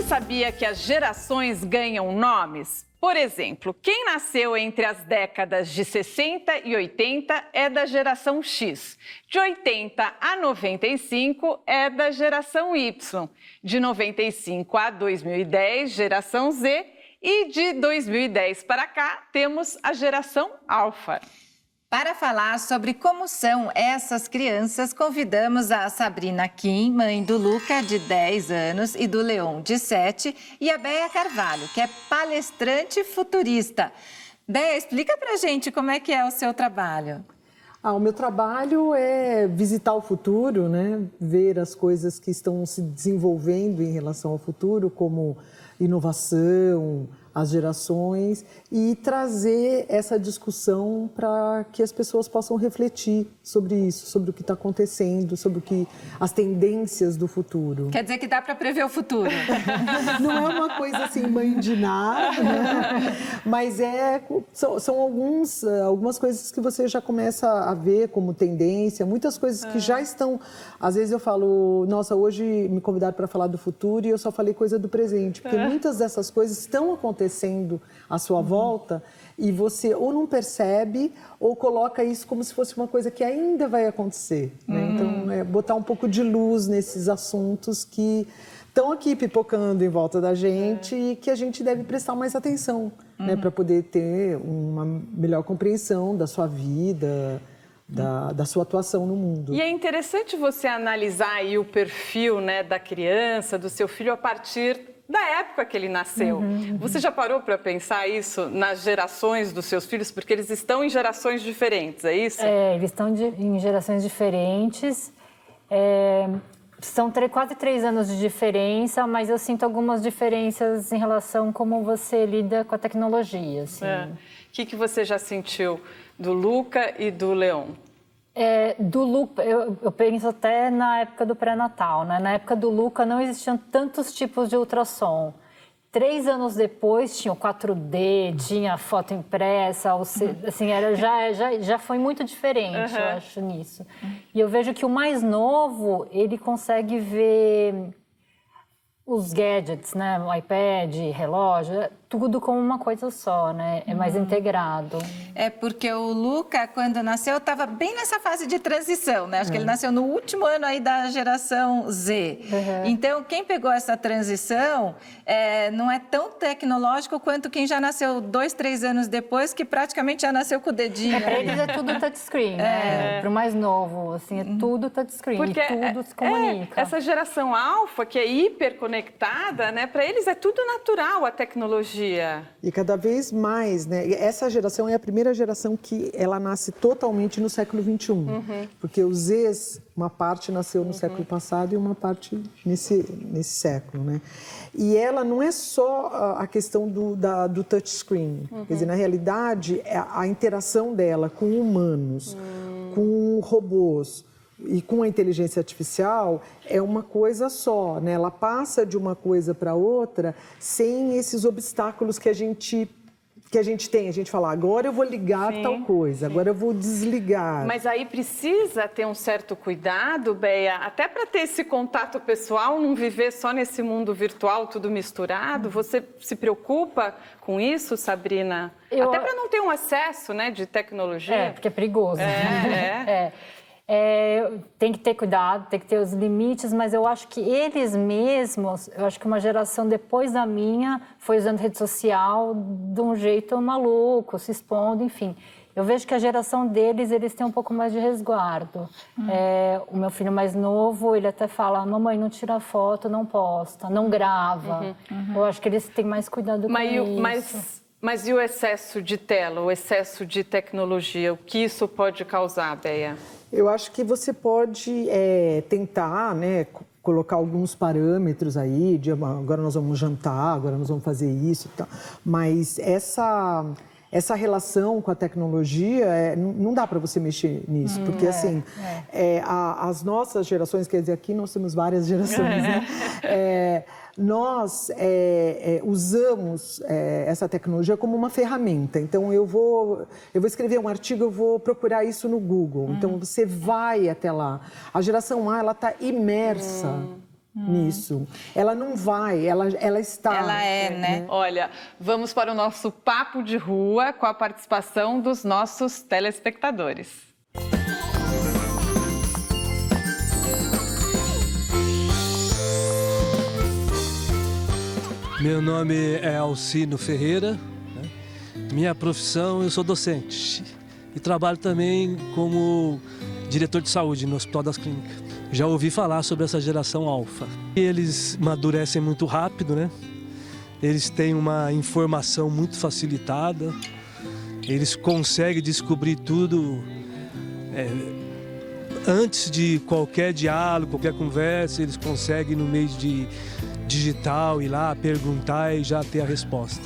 sabia que as gerações ganham nomes? Por exemplo, quem nasceu entre as décadas de 60 e 80 é da geração X. De 80 a 95 é da geração Y. De 95 a 2010, geração Z. E de 2010 para cá, temos a geração Alfa. Para falar sobre como são essas crianças, convidamos a Sabrina Kim, mãe do Luca, de 10 anos, e do Leon, de 7, e a Béia Carvalho, que é palestrante futurista. Béia, explica pra gente como é que é o seu trabalho. O meu trabalho é visitar o futuro, né? Ver as coisas que estão se desenvolvendo em relação ao futuro, como inovação, as gerações, e trazer essa discussão para que as pessoas possam refletir sobre isso, sobre o que está acontecendo, sobre as tendências do futuro. Quer dizer que dá para prever o futuro? Não é uma coisa assim, mãe de nada, né? Mas são algumas coisas que você já começa a ver como tendência, muitas coisas que já estão... Às vezes eu falo, nossa, hoje me convidaram para falar do futuro e eu só falei coisa do presente, porque muitas dessas coisas estão acontecendo à sua volta e você ou não percebe ou coloca isso como se fosse uma coisa que ainda vai acontecer, né? Então, botar um pouco de luz nesses assuntos que estão aqui pipocando em volta da gente e que a gente deve prestar mais atenção, né? Para poder ter uma melhor compreensão da sua vida, da sua atuação no mundo. E é interessante você analisar aí o perfil, né, da criança, do seu filho, a partir da época que ele nasceu. Você já parou para pensar isso nas gerações dos seus filhos? Porque eles estão em gerações diferentes, é isso? Eles estão em gerações diferentes. São quase 3 anos de diferença, mas eu sinto algumas diferenças em relação a como você lida com a tecnologia. Assim. O que você já sentiu do Luca e do Leon? Do Luca, eu penso até na época do pré-natal, né? Na época do Luca não existiam tantos tipos de ultrassom. 3 anos depois tinha o 4D, tinha foto impressa, assim, já foi muito diferente, eu acho, nisso. E eu vejo que o mais novo, ele consegue ver os gadgets, né? O iPad, relógio, tudo como uma coisa só, né? É mais integrado. É porque o Luca, quando nasceu, estava bem nessa fase de transição, né? Acho que ele nasceu no último ano aí da geração Z. Então, quem pegou essa transição não é tão tecnológico quanto quem já nasceu 2, 3 anos depois, que praticamente já nasceu com o dedinho. Para eles é tudo touchscreen, né? Para o mais novo, assim, é tudo touchscreen, porque tudo se comunica. Essa geração alfa, que é hiperconectada, né? Para eles é tudo natural, a tecnologia. E cada vez mais, né? Essa geração é a primeira geração que ela nasce totalmente no século XXI. Porque os Zs, uma parte nasceu no século passado e uma parte nesse século, né? E ela não é só a questão do touchscreen. Quer dizer, na realidade, a interação dela com humanos, com robôs, e com a inteligência artificial é uma coisa só, né? Ela passa de uma coisa para outra sem esses obstáculos que a gente tem. A gente fala, agora eu vou ligar tal coisa, agora eu vou desligar. Mas aí precisa ter um certo cuidado, Béia, até para ter esse contato pessoal, não viver só nesse mundo virtual, tudo misturado. Você se preocupa com isso, Sabrina? Até para não ter um excesso, né, de tecnologia. Porque é perigoso. Tem que ter cuidado, tem que ter os limites, mas eu acho que eles mesmos, eu acho que uma geração depois da minha foi usando rede social de um jeito maluco, se expondo, enfim. Eu vejo que a geração deles, eles têm um pouco mais de resguardo. O meu filho mais novo, ele até fala, mamãe, não tira foto, não posta, não grava. Eu acho que eles têm mais cuidado com isso. Mas e o excesso de tela, o excesso de tecnologia, o que isso pode causar, Béia? Eu acho que você pode tentar, né, colocar alguns parâmetros aí, de agora nós vamos jantar, agora nós vamos fazer isso e tal, mas essa relação com a tecnologia, não dá para você mexer nisso, porque assim, as nossas gerações, quer dizer, aqui nós temos várias gerações, né? Nós usamos essa tecnologia como uma ferramenta. Então, eu vou escrever um artigo, eu vou procurar isso no Google. Então, você vai até lá. A geração A, ela está imersa nisso. Ela não vai, ela está. Ela é, né? Olha, vamos para o nosso papo de rua com a participação dos nossos telespectadores. Meu nome é Alcino Ferreira, né? Minha profissão, eu sou docente e trabalho também como diretor de saúde no Hospital das Clínicas. Já ouvi falar sobre essa geração alfa. Eles amadurecem muito rápido, né? Eles têm uma informação muito facilitada, eles conseguem descobrir tudo antes de qualquer diálogo, qualquer conversa, eles conseguem no meio de digital ir lá, perguntar e já ter a resposta.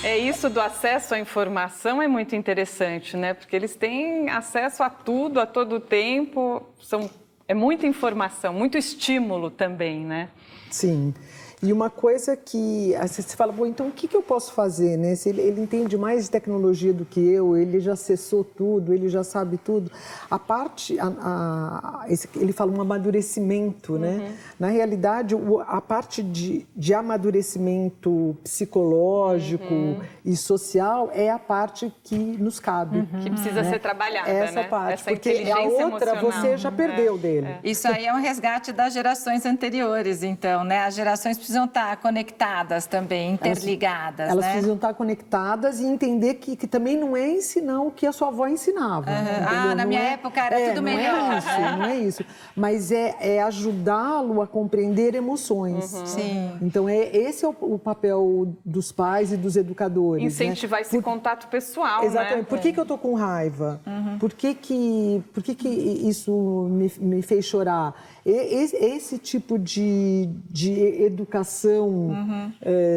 É isso do acesso à informação é muito interessante, né? Porque eles têm acesso a tudo, a todo tempo, é muita informação, muito estímulo também, né? Sim. E uma coisa que você fala, bom, então o que eu posso fazer, né? Se ele entende mais de tecnologia do que eu, ele já acessou tudo, ele já sabe tudo. A parte, ele fala um amadurecimento, né? Na realidade, a parte de amadurecimento psicológico e social é a parte que nos cabe. Que precisa ser trabalhada, essa né? parte, Essa porque a outra emocional. você já perdeu dele. Isso aí é um resgate das gerações anteriores, então, né? As gerações precisam estar conectadas também, interligadas, Elas né? precisam estar conectadas e entender que também não é ensinar o que a sua avó ensinava. Ah, na minha época era tudo melhor. Não é isso. Mas é ajudá-lo a compreender emoções. Sim. Então, esse é o papel dos pais e dos educadores. Incentivar esse contato pessoal, Exatamente. né? Por que eu estou com raiva? Por que isso me fez chorar? Esse tipo de educação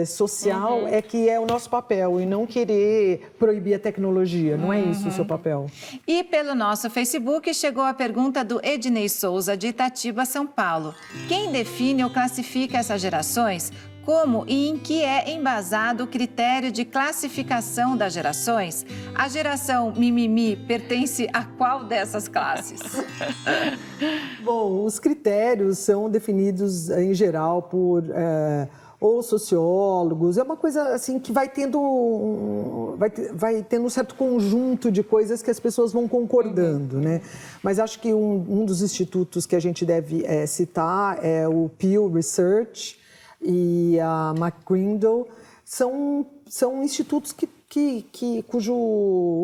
social é que é o nosso papel e não querer proibir a tecnologia. Não é isso o seu papel. E pelo nosso Facebook chegou a pergunta do Ednei Souza, de Itatiba, São Paulo. Quem define ou classifica essas gerações? Como e em que é embasado o critério de classificação das gerações? A geração mimimi pertence a qual dessas classes? Bom, os critérios são definidos, em geral, por ou sociólogos. É uma coisa assim que vai tendo um certo conjunto de coisas que as pessoas vão concordando, né? Mas acho que um dos institutos que a gente deve citar é o Pew Research e a McGraw. São institutos cujo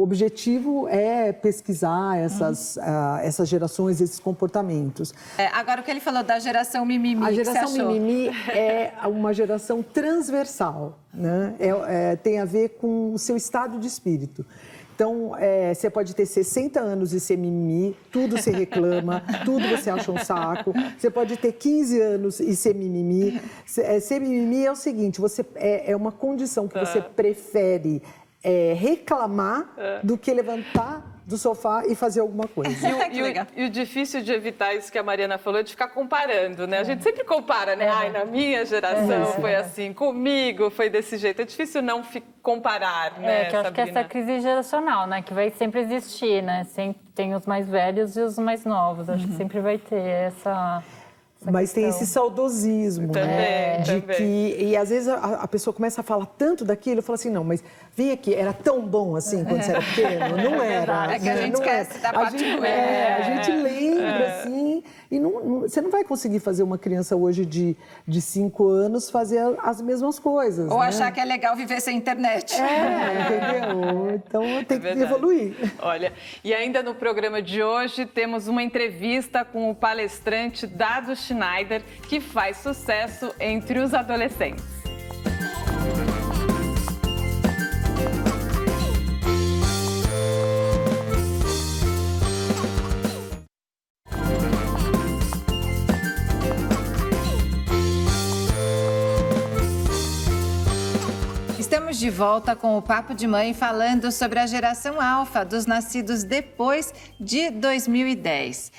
objetivo é pesquisar essas gerações, esses comportamentos. Agora, o que ele falou da geração mimimi, a que geração você achou? mimimi é uma geração transversal, né? Tem a ver com o seu estado de espírito. Então, você pode ter 60 anos e ser mimimi, tudo você reclama, tudo você acha um saco. Você pode ter 15 anos e ser mimimi. Ser mimimi é o seguinte, é uma condição que você prefere reclamar do que levantar do sofá e fazer alguma coisa. E o difícil de evitar isso que a Mariana falou é de ficar comparando, né? A gente sempre compara, né? Ai, na minha geração foi assim, comigo foi desse jeito. É difícil não comparar, né, que eu acho que essa crise geracional, né? Que vai sempre existir, né? Sempre tem os mais velhos e os mais novos. Acho que sempre vai ter essa Mas tem esse saudosismo, né? E às vezes a pessoa começa a falar tanto daquilo, eu falo assim, não, mas vem aqui, era tão bom assim quando você era pequeno? Não era. É que a gente esquece da parte boa. A gente lembra, assim, e você não vai conseguir fazer uma criança hoje de 5 anos fazer as mesmas coisas. Ou né? achar que é legal viver sem internet. Entendeu? Então tem que evoluir. Olha, e ainda no programa de hoje temos uma entrevista com o palestrante Dado Schneider, que faz sucesso entre os adolescentes. Estamos Estamos de volta com o Papo de Mãe falando sobre a geração alfa dos nascidos depois de 2010.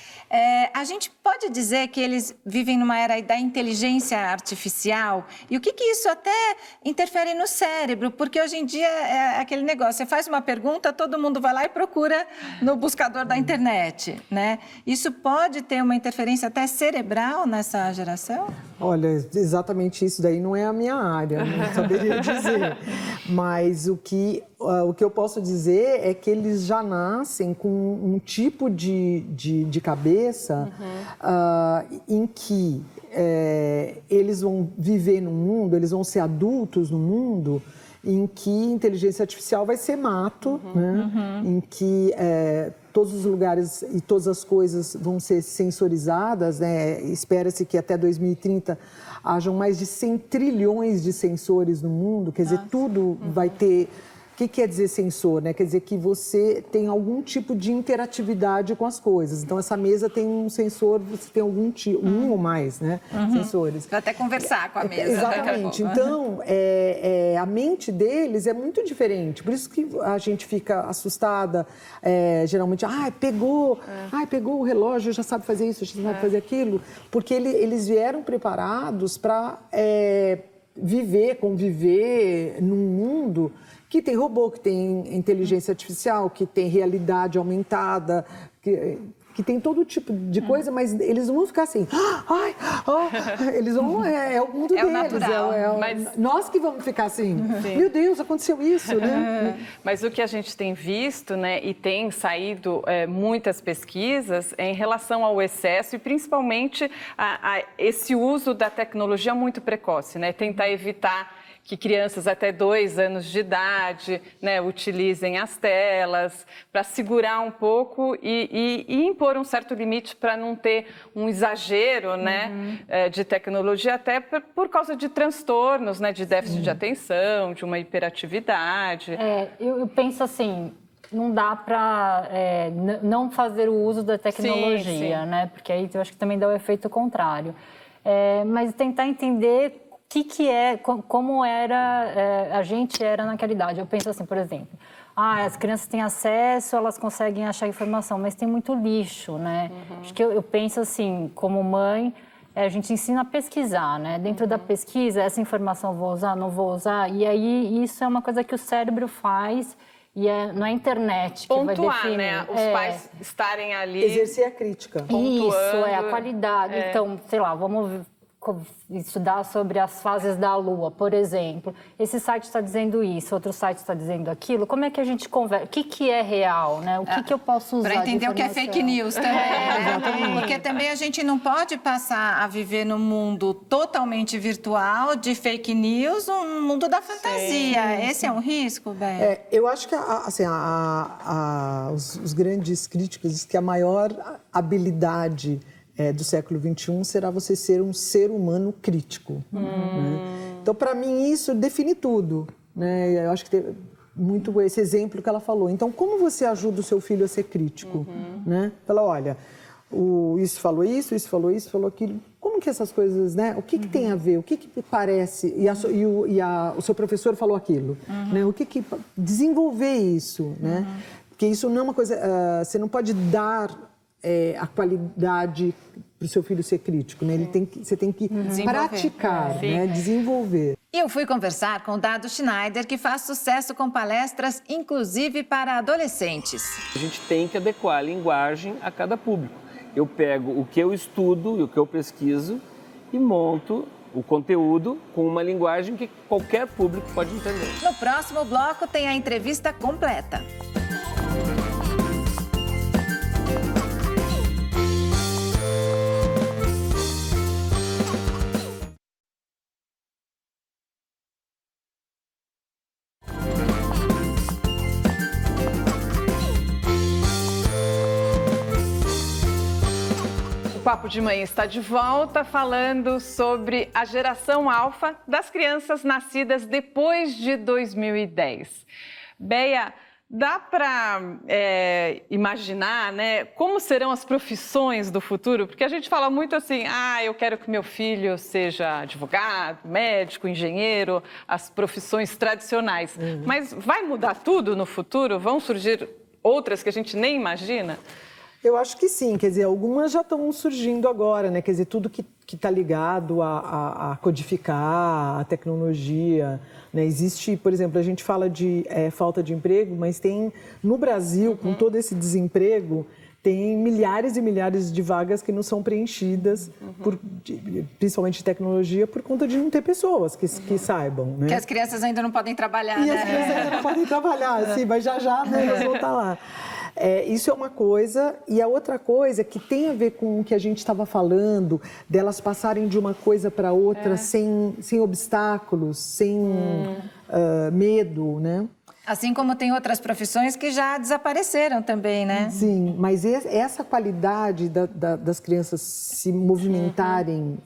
A gente pode dizer que eles vivem numa era da inteligência artificial? E o que isso até interfere no cérebro? Porque hoje em dia é aquele negócio, você faz uma pergunta, todo mundo vai lá e procura no buscador da internet, né? Isso pode ter uma interferência até cerebral nessa geração? Olha, exatamente isso daí não é a minha área, não saberia dizer. Mas o que eu posso dizer é que eles já nascem com um tipo de cabeça em que eles vão viver no mundo, eles vão ser adultos no mundo em que inteligência artificial vai ser mato, né? Em que todos os lugares e todas as coisas vão ser sensorizadas, né? Espera-se que até 2030 hajam mais de 100 trilhões de sensores no mundo, quer dizer, tudo vai ter... O que quer dizer sensor, né? Quer dizer que você tem algum tipo de interatividade com as coisas. Então, essa mesa tem um sensor, você tem algum tipo, um ou mais, né? Sensores. Para até conversar com a mesa. Exatamente. Então, a mente deles é muito diferente. Por isso que a gente fica assustada, geralmente. Pegou o relógio, já sabe fazer isso, já sabe fazer aquilo. Porque eles vieram preparados para conviver num mundo que tem robô, que tem inteligência artificial, que tem realidade aumentada, que tem todo tipo de coisa, mas eles não vão ficar assim, eles vão, é o mundo deles, natural, mas... nós que vamos ficar assim, meu Deus, aconteceu isso, né? Mas o que a gente tem visto, né, e tem saído muitas pesquisas em relação ao excesso e principalmente a esse uso da tecnologia muito precoce, né, tentar evitar que crianças até 2 anos de idade, né, utilizem as telas para segurar um pouco e impor um certo limite para não ter um exagero, né, de tecnologia, até por causa de transtornos, né, de déficit de atenção, de uma hiperatividade. Eu penso assim, não dá para não fazer o uso da tecnologia, sim. né, porque aí eu acho que também dá o efeito contrário. Mas tentar entender como era, a gente era naquela idade. Eu penso assim, por exemplo, as crianças têm acesso, elas conseguem achar informação, mas tem muito lixo, né? Acho que eu penso assim, como mãe, a gente ensina a pesquisar, né? Dentro da pesquisa, essa informação vou usar, não vou usar, e aí isso é uma coisa que o cérebro faz. E não é a internet que vai definir. Né? Os pais estarem ali... Exercer a crítica. Isso, a qualidade. Então, sei lá, vamos estudar sobre as fases da Lua, por exemplo. Esse site está dizendo isso, outro site está dizendo aquilo. Como é que a gente conversa? O que é real, né? O que eu posso usar para entender o que é fake news também, né? Porque também a gente não pode passar a viver num mundo totalmente virtual, de fake news, um mundo da fantasia. Sim. Esse é um risco, Bé? Eu acho que assim, os grandes críticos dizem que a maior habilidade do século XXI será você ser um ser humano crítico. Né? Então, para mim, isso define tudo. Né? Eu acho que tem muito esse exemplo que ela falou. Então, como você ajuda o seu filho a ser crítico? Né? Fala, olha, isso falou isso, isso falou isso, falou aquilo. Como que essas coisas, né? O que tem a ver? O que parece? O seu professor falou aquilo. Né? O que desenvolver isso, né? Porque isso não é uma coisa... você não pode dar a qualidade para o seu filho ser crítico, né? Você tem que praticar, né? Desenvolver. Eu fui conversar com o Dado Schneider, que faz sucesso com palestras, inclusive para adolescentes. A gente tem que adequar a linguagem a cada público. Eu pego o que eu estudo e o que eu pesquiso e monto o conteúdo com uma linguagem que qualquer público pode entender. No próximo bloco tem a entrevista completa. O Papo de Mãe está de volta falando sobre a geração alfa das crianças nascidas depois de 2010. Béia, Dá para imaginar, né, como serão as profissões do futuro? Porque a gente fala muito assim, eu quero que meu filho seja advogado, médico, engenheiro, as profissões tradicionais. Mas vai mudar tudo no futuro? Vão surgir outras que a gente nem imagina? Eu acho que sim, quer dizer, algumas já estão surgindo agora, né? Quer dizer, tudo que está ligado a codificar, a tecnologia, né? Existe, por exemplo, a gente fala de falta de emprego, mas tem, no Brasil, com todo esse desemprego, tem milhares e milhares de vagas que não são preenchidas, principalmente de tecnologia, por conta de não ter pessoas que saibam, né? Que as crianças ainda não podem trabalhar, E né? as crianças ainda não podem trabalhar, sim, mas já né, elas vão estar lá. Isso é uma coisa, e a outra coisa que tem a ver com o que a gente estava falando, delas passarem de uma coisa para outra sem obstáculos, sem medo, né? Assim como tem outras profissões que já desapareceram também, né? Sim, mas essa qualidade das crianças se movimentarem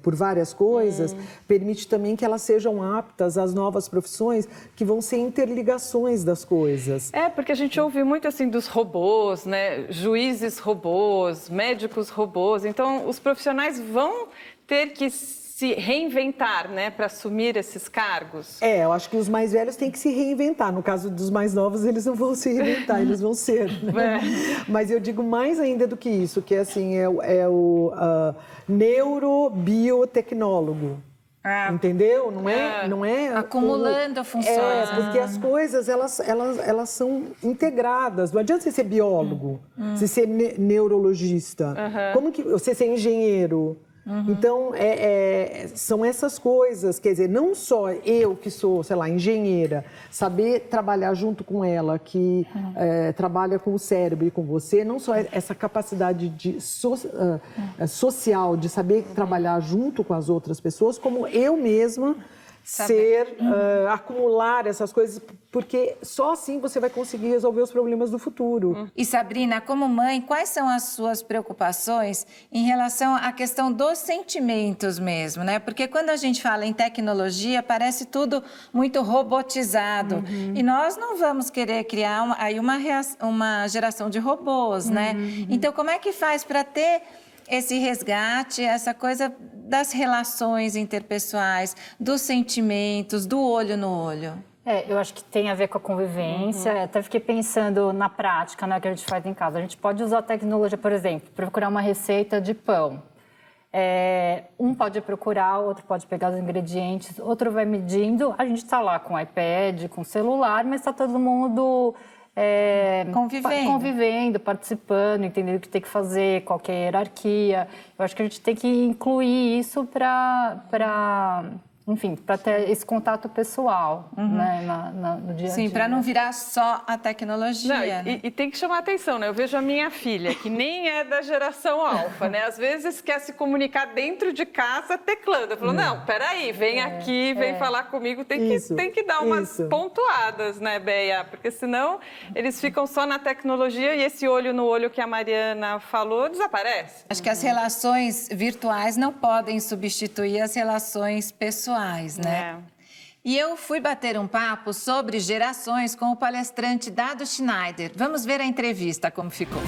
por várias coisas permite também que elas sejam aptas às novas profissões que vão ser interligações das coisas. Porque a gente ouve muito assim dos robôs, né? Juízes robôs, médicos robôs. Então, os profissionais vão ter que se reinventar, né, para assumir esses cargos? Eu acho que os mais velhos têm que se reinventar. No caso dos mais novos, eles não vão se reinventar, eles vão ser. Né? Mas eu digo mais ainda do que isso, que assim, é o neurobiotecnólogo. Entendeu? Não é acumulando funções. Porque as coisas, elas são integradas. Não adianta você ser biólogo, você ser neurologista. Como que você ser engenheiro? Então, são essas coisas, quer dizer, não só eu que sou, sei lá, engenheira, saber trabalhar junto com ela, que trabalha com o cérebro e com você, não só essa capacidade social de saber trabalhar junto com as outras pessoas, como eu mesma acumular essas coisas, porque só assim você vai conseguir resolver os problemas do futuro. E Sabrina, como mãe, quais são as suas preocupações em relação à questão dos sentimentos mesmo, né? Porque quando a gente fala em tecnologia, parece tudo muito robotizado. E nós não vamos querer criar uma geração de robôs, né? Então, como é que faz para ter esse resgate, essa coisa das relações interpessoais, dos sentimentos, do olho no olho? Eu acho que tem a ver com a convivência. Até fiquei pensando na prática, né, que a gente faz em casa. A gente pode usar a tecnologia, por exemplo, procurar uma receita de pão. Um pode procurar, outro pode pegar os ingredientes, outro vai medindo. A gente está lá com o iPad, com o celular, mas está todo mundo convivendo, participando, entendendo o que tem que fazer, qual que é a hierarquia. Eu acho que a gente tem que incluir isso para ter esse contato pessoal, né, no dia a dia. Sim, para não virar só a tecnologia. E tem que chamar a atenção, né? Eu vejo a minha filha, que nem é da geração alfa, né? Às vezes quer se comunicar dentro de casa teclando. Eu falo, não, peraí, vem aqui, vem falar comigo. Tem que dar umas pontuadas, né, Beia? Porque senão eles ficam só na tecnologia e esse olho no olho que a Mariana falou desaparece. Acho que as relações virtuais não podem substituir as relações pessoais, né? E eu fui bater um papo sobre gerações com o palestrante Dado Schneider. Vamos ver a entrevista, como ficou.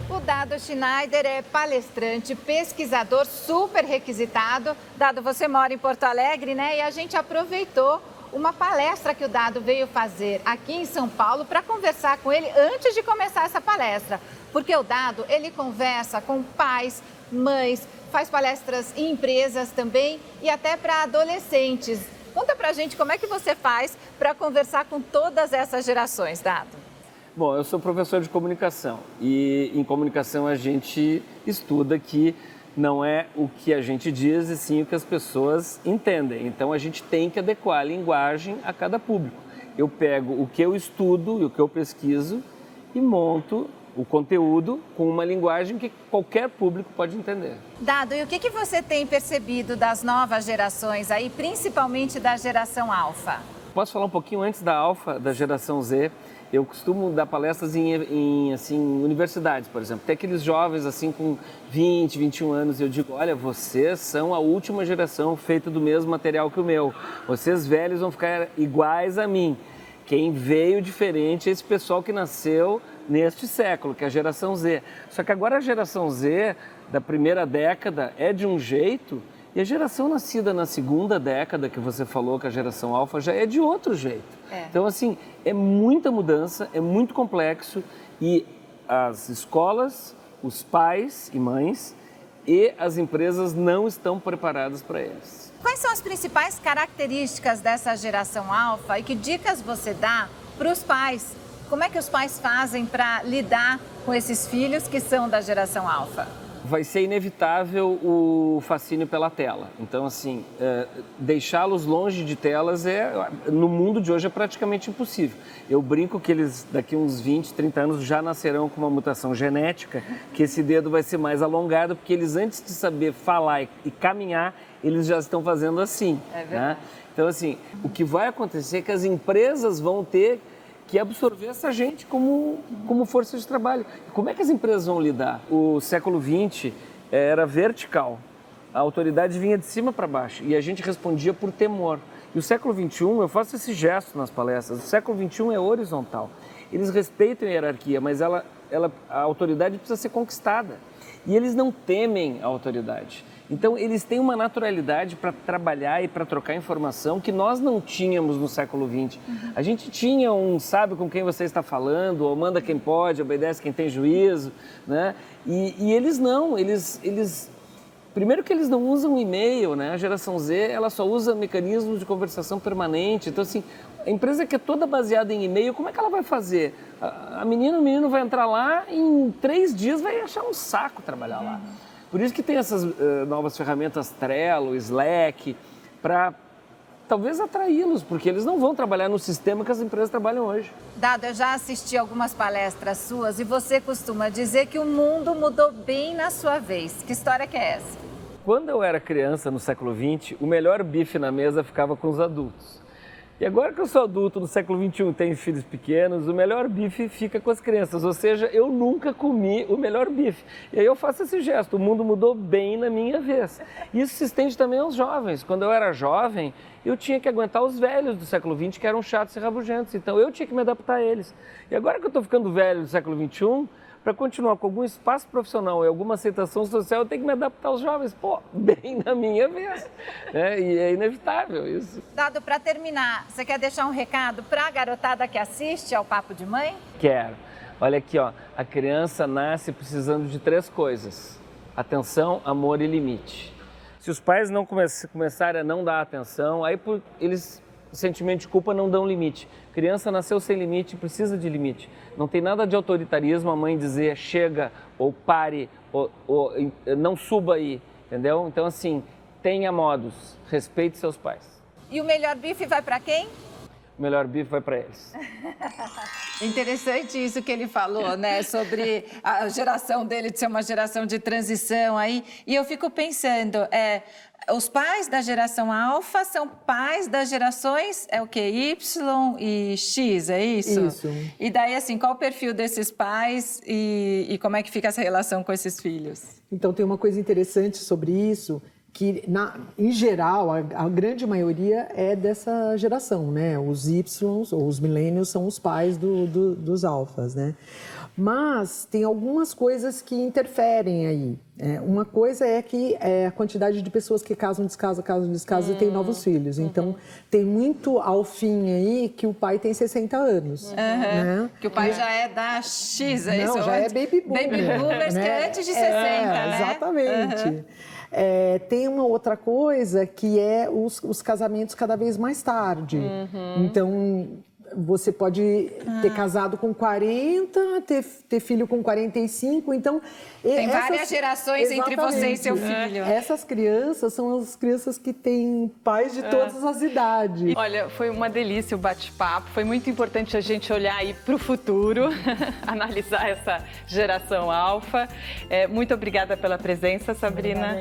O Dado Schneider é palestrante, pesquisador super requisitado. Dado, você mora em Porto Alegre, né? E a gente aproveitou uma palestra que o Dado veio fazer aqui em São Paulo para conversar com ele antes de começar essa palestra. Porque o Dado, ele conversa com pais, mães, faz palestras em empresas também e até para adolescentes. Conta pra gente como é que você faz para conversar com todas essas gerações, Dado. Bom, eu sou professor de comunicação e em comunicação a gente estuda que não é o que a gente diz e sim o que as pessoas entendem. Então a gente tem que adequar a linguagem a cada público. Eu pego o que eu estudo e o que eu pesquiso e monto o conteúdo com uma linguagem que qualquer público pode entender. Dado, e o que você tem percebido das novas gerações aí, principalmente da geração alfa? Posso falar um pouquinho antes da alfa, da geração Z? Eu costumo dar palestras em universidades, por exemplo. Tem aqueles jovens assim com 20, 21 anos e eu digo, olha, vocês são a última geração feita do mesmo material que o meu. Vocês velhos vão ficar iguais a mim. Quem veio diferente é esse pessoal que nasceu neste século, que é a geração Z. Só que agora a geração Z, da primeira década, é de um jeito, e a geração nascida na segunda década, que você falou, que a geração alfa, já é de outro jeito. Então, assim, é muita mudança, é muito complexo, e as escolas, os pais e mães e as empresas não estão preparadas para eles. Quais são as principais características dessa geração alfa e que dicas você dá para os pais? Como é que os pais fazem para lidar com esses filhos que são da geração alfa? Vai ser inevitável o fascínio pela tela. Então, assim, deixá-los longe de telas no mundo de hoje é praticamente impossível. Eu brinco que eles, daqui uns 20, 30 anos, já nascerão com uma mutação genética, que esse dedo vai ser mais alongado, porque eles, antes de saber falar e caminhar, eles já estão fazendo assim. É verdade. Né? Então, assim, o que vai acontecer é que as empresas vão ter que absorver essa gente como força de trabalho. Como é que as empresas vão lidar? O século XX era vertical, a autoridade vinha de cima para baixo e a gente respondia por temor. E o século XXI, eu faço esse gesto nas palestras, o século XXI é horizontal. Eles respeitam a hierarquia, mas a autoridade precisa ser conquistada. E eles não temem a autoridade. Então, eles têm uma naturalidade para trabalhar e para trocar informação que nós não tínhamos no século XX. A gente tinha sabe com quem você está falando, ou manda quem pode, obedece quem tem juízo, né? E eles não, primeiro que eles não usam e-mail, né? A geração Z, ela só usa mecanismos de conversação permanente. Então, assim, a empresa que é toda baseada em e-mail, como é que ela vai fazer? O menino vai entrar lá e em 3 dias vai achar um saco trabalhar lá. Por isso que tem essas novas ferramentas Trello, Slack, para talvez atraí-los, porque eles não vão trabalhar no sistema que as empresas trabalham hoje. Dado, eu já assisti algumas palestras suas e você costuma dizer que o mundo mudou bem na sua vez. Que história que é essa? Quando eu era criança, no século XX, o melhor bife na mesa ficava com os adultos. E agora que eu sou adulto no século XXI, tenho filhos pequenos, o melhor bife fica com as crianças. Ou seja, eu nunca comi o melhor bife. E aí eu faço esse gesto, o mundo mudou bem na minha vez. Isso se estende também aos jovens. Quando eu era jovem, eu tinha que aguentar os velhos do século XX, que eram chatos e rabugentos. Então eu tinha que me adaptar a eles. E agora que eu estou ficando velho do século XXI, para continuar com algum espaço profissional e alguma aceitação social, eu tenho que me adaptar aos jovens. Pô, bem na minha vez. E é inevitável isso. Dado, para terminar, você quer deixar um recado para a garotada que assiste ao Papo de Mãe? Quero. Olha aqui, ó. A criança nasce precisando de 3 coisas: atenção, amor e limite. Se os pais não começarem a não dar atenção, aí eles, sentimento de culpa, não dão limite. Criança nasceu sem limite, precisa de limite. Não tem nada de autoritarismo a mãe dizer chega, ou pare, ou não suba aí, entendeu? Então, assim, tenha modos, respeite seus pais. E o melhor bife vai para quem? O melhor bife vai para eles. Interessante isso que ele falou, né? Sobre a geração dele de ser uma geração de transição aí. E eu fico pensando, os pais da geração alfa são pais das gerações, o quê? Y e X, é isso? Isso. E daí, assim, qual o perfil desses pais e como é que fica essa relação com esses filhos? Então, tem uma coisa interessante sobre isso, que, em geral, a grande maioria é dessa geração, né? Os Y, ou os millennials, são os pais dos alfas, né? Mas tem algumas coisas que interferem aí. Uma coisa é que a quantidade de pessoas que casam, descasam e têm novos filhos. Então, tem muito alfinha aí que o pai tem 60 anos. Né? Que o pai já é da X, é isso? Não, já é baby boomer. Baby boomers, né? Que é antes de 60, né? Exatamente. Tem uma outra coisa que é os casamentos cada vez mais tarde. Então, você pode ter casado com 40, ter filho com 45, então... Tem várias gerações entre você e seu filho. Essas crianças são as crianças que têm pais de todas as idades. Olha, foi uma delícia o bate-papo, foi muito importante a gente olhar aí para o futuro, analisar essa geração alfa. Muito obrigada pela presença, Sabrina.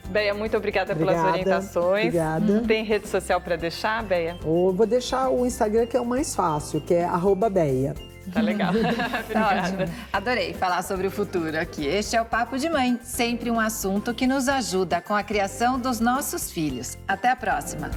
Beia, muito obrigada pelas orientações. Obrigada. Tem rede social para deixar, Beia? Eu vou deixar o Instagram, que é o mais mais fácil, que é @Beia. Tá legal. Tá ótimo. Adorei falar sobre o futuro aqui. Este é o Papo de Mãe, sempre um assunto que nos ajuda com a criação dos nossos filhos. Até a próxima.